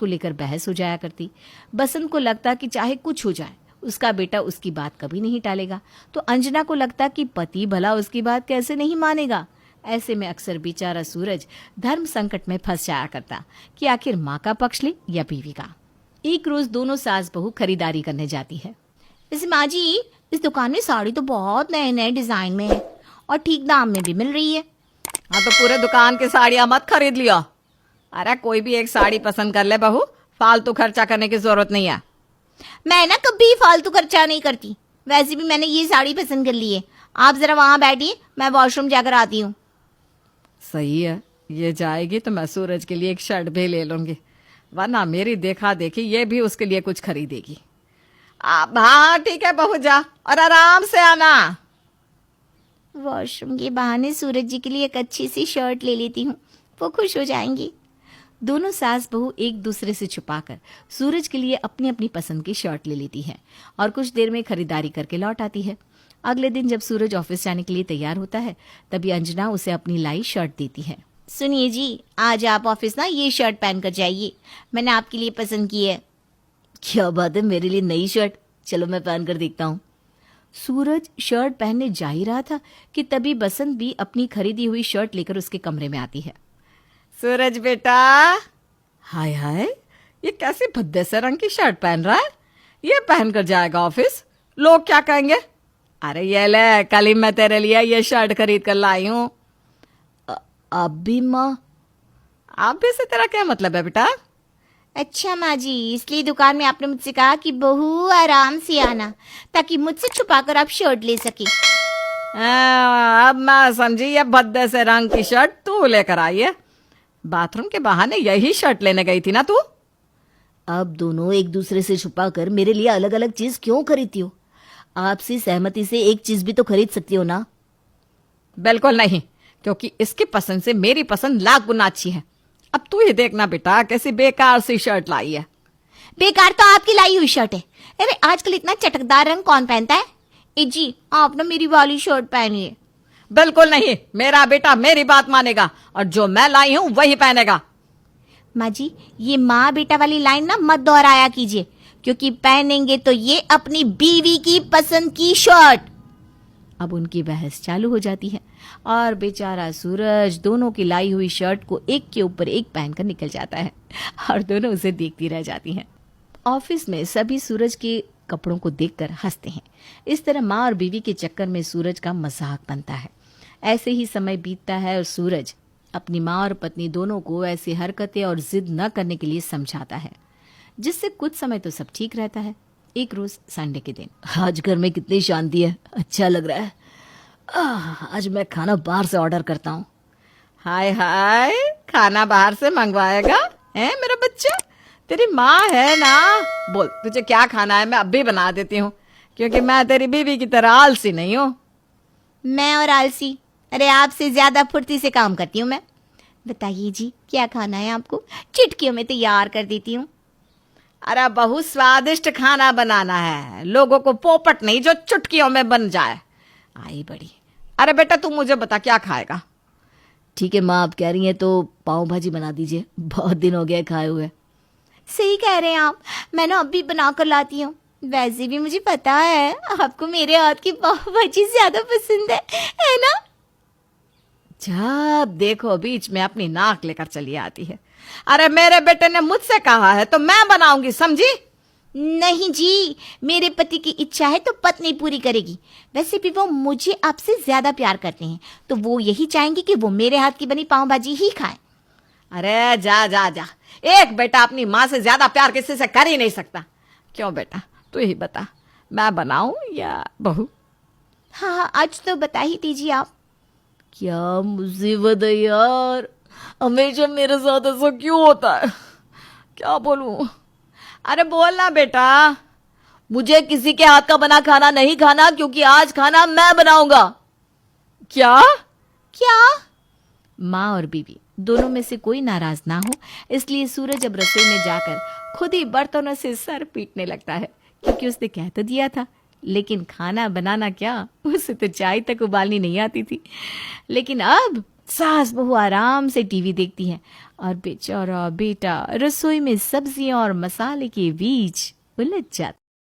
को लेकर बहस हो जाया करती। बसंत को लगता कि चाहे कुछ हो जाए उसका बेटा उसकी बात कभी नहीं टालेगा, तो अंजना को लगता कि पति भला उसकी बात कैसे नहीं मानेगा। ऐसे में अक्सर बेचारा सूरज धर्म संकट में फंस जाया करता कि आखिर माँ का पक्ष ले या बीवी का। एक रोज दोनों सास बहू खरीदारी करने जाती है। वैसे माँ जी, इस दुकान में साड़ी तो बहुत नए नए डिजाइन में है और ठीक दाम में भी मिल रही है। हाँ तो पूरे दुकान की साड़ियाँ मत खरीद लियो। अरे कोई भी एक साड़ी पसंद कर ले बहू, फालतू खर्चा करने की जरूरत नहीं है। मैं ना कभी फालतू खर्चा नहीं करती। वैसे भी मैंने ये साड़ी पसंद कर ली है। आप जरा वहां बैठिए, मैं वॉशरूम जाकर आती हूँ। सही है, ये जाएगी तो मैं सूरज के लिए एक शर्ट भी ले लूंगी, वरना मेरी देखा देखी ये भी उसके लिए कुछ खरीदेगी। अब हाँ ठीक है बहू, जा और आराम से आना। वॉशरूम के बहाने सूरज जी के लिए एक अच्छी सी शर्ट ले लेती हूँ, वो खुश हो जाएंगी। दोनों सास बहू एक दूसरे से छुपाकर सूरज के लिए अपनी अपनी पसंद की शर्ट ले लेती है और कुछ देर में खरीदारी करके लौट आती है। अगले दिन जब सूरज ऑफिस जाने के लिए तैयार होता है तभी अंजना उसे अपनी लाई शर्ट देती है। सुनिए जी, आज आप ऑफिस ना ये शर्ट पहन कर जाइए, मैंने आपके लिए पसंद की है। क्या बात है, मेरे लिए नई शर्ट? चलो मैं पहन कर देखता हूँ। सूरज शर्ट पहनने जा ही रहा था कि तभी बसंत भी अपनी खरीदी हुई शर्ट लेकर उसके कमरे में आती है। सूरज बेटा, हाय हाय, ये कैसे भद्दे से रंग की शर्ट पहन रहा है? ये पहन कर जाएगा ऑफिस, लोग क्या कहेंगे? अरे ये ले, कल ही मैं तेरे लिए ये शर्ट खरीद कर लाई हूँ। अभी माँ? अभी से तेरा क्या मतलब है बेटा? अच्छा माँ जी, इसलिए दुकान में आपने मुझसे कहा कि बहू आराम से आना, ताकि मुझसे छुपाकर आप शर्ट ले सके। अब मैं समझी, ये भद्दे से रंग की शर्ट तू लेकर आई है। बाथरूम के बहाने यही शर्ट लेने गई थी ना तू? अब दोनों एक दूसरे से छुपाकर मेरे लिए अलग अलग चीज क्यों खरीदती हो? आपसी सहमति से एक चीज भी तो खरीद सकती हो ना। बिल्कुल नहीं, क्योंकि इसकी पसंद से मेरी पसंद लाख गुना अच्छी है। अब तू ही देखना बेटा, कैसी बेकार सी शर्ट लाई है। बेकार तो आपकी लाई हुई शर्ट है। अरे आजकल इतना चटकदार रंग कौन पहनता है? ए जी, आप ना मेरी वाली शर्ट पहनिए। बिल्कुल नहीं, मेरा बेटा मेरी बात मानेगा और जो मैं लाई हूं वही पहनेगा। माँ जी, ये माँ बेटा वाली लाइन ना मत दोहराया कीजिए, क्योंकि पहनेंगे तो ये अपनी बीवी की पसंद की शर्ट। अब उनकी बहस चालू हो जाती है और बेचारा सूरज दोनों की लाई हुई शर्ट को एक के ऊपर एक पहनकर निकल जाता है और दोनों उसे देखती रह जाती हैं। ऑफिस में सभी सूरज के कपड़ों को देखकर हंसते हैं। इस तरह माँ और बीवी के चक्कर में सूरज का मजाक बनता है। ऐसे ही समय बीतता है और सूरज अपनी माँ और पत्नी दोनों को ऐसी हरकतें और जिद न करने के लिए समझाता है, जिससे कुछ समय तो सब ठीक रहता है। एक रोज संडे के दिन, आज घर में कितनी शांति है, अच्छा लग रहा है। आज मैं खाना बाहर से ऑर्डर करता हूँ। हाय हाय, खाना बाहर से मंगवाएगा है मेरा बच्चा? तेरी माँ है ना, बोल तुझे क्या खाना है, मैं अभी बना देती हूँ, क्योंकि मैं तेरी बीवी की तरह आलसी नहीं हूँ। मैं और आलसी? अरे आपसे ज्यादा फुर्ती से काम करती हूँ मैं। बताइए जी, क्या खाना है आपको? चिटकियों में तैयार कर देती हूँ। अरे बहुत स्वादिष्ट खाना बनाना है, लोगों को पोपट नहीं जो चुटकियों में बन जाए। आई बड़ी। अरे बेटा तू मुझे बता क्या खाएगा? ठीक है माँ, आप कह रही हैं तो पाव भाजी बना दीजिए, बहुत दिन हो गए खाए हुए। सही कह रहे हैं आप, मैं ना अभी बना कर लाती हूँ। वैसे भी मुझे पता है आपको मेरे हाथ की पाव भाजी ज्यादा पसंद है ना? जब देखो बीच में अपनी नाक लेकर चली आती है। अरे मेरे बेटे ने मुझसे कहा है तो मैं बनाऊंगी, समझी? नहीं जी, मेरे पति की इच्छा है तो पत्नी पूरी करेगी। वैसे भी वो मुझे आपसे ज्यादा प्यार करते हैं, तो वो यही चाहेंगे कि वो मेरे हाथ की बनी पाव भाजी ही खाएं। अरे जा जा जा, एक बेटा अपनी माँ से ज्यादा प्यार किसी से कर ही नहीं सकता। क्यों बेटा, तू ही बता, मैं बनाऊं या बहू? हाँ, आज तो बता ही दीजिए आप। क्या मुसीबत है यार, हमेशा मेरे साथ ऐसा क्यों होता है? क्या बोलूं? अरे बोलना बेटा। मुझे किसी के हाथ का बना खाना नहीं खाना, क्योंकि आज खाना मैं बनाऊंगा। क्या? क्या? माँ और बीवी दोनों में से कोई नाराज ना हो, इसलिए सूरज अब रसोई में जाकर खुद ही बर्तनों से सर पीटने लगता है, क्योंकि उसने कह तो दिया था, लेकिन खाना बनाना क्या, उसे तो चाय तक उबालनी नहीं आती थी। लेकिन अब सास बहू आराम से टीवी देखती हैं और बेचारा बेटा रसोई में सब्जियां और मसाले के बीच उलझ जाता।